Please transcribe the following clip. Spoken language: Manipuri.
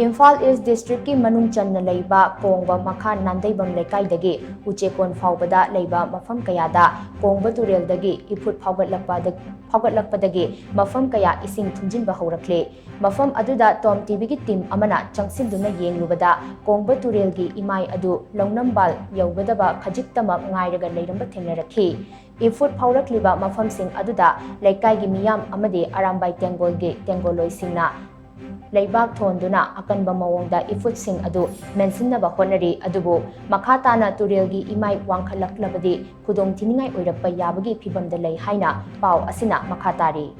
Imphal East District ki manung channa leiba Kongba Makha Nandeibam Leikai dagi Uchekon phaobada leiba Mapham Kayada Kongba Turel Dagi Iphut Phaogatlakpadagi Mapham kaya Ising Thumjinba Hourakle Mapham aduda TOMTV ki team amana changsinduna yenglubada Kongba Turel gi imai adu longnambal yaugadaba khajiktama ngairaga leiramba thengnarakhi Iphut Phaorakliba Mapham sing aduda Leikai gi miyam amade arambai tengol gi tengoloi singna Leibak thonduna akanba mawongda Iphut sing adu mensinnaba honari adubu makhatana Turel gi imai wangkhalaklabadi khudong thiningai oirakpa yabagi phibamda lei haina pau asina makhatari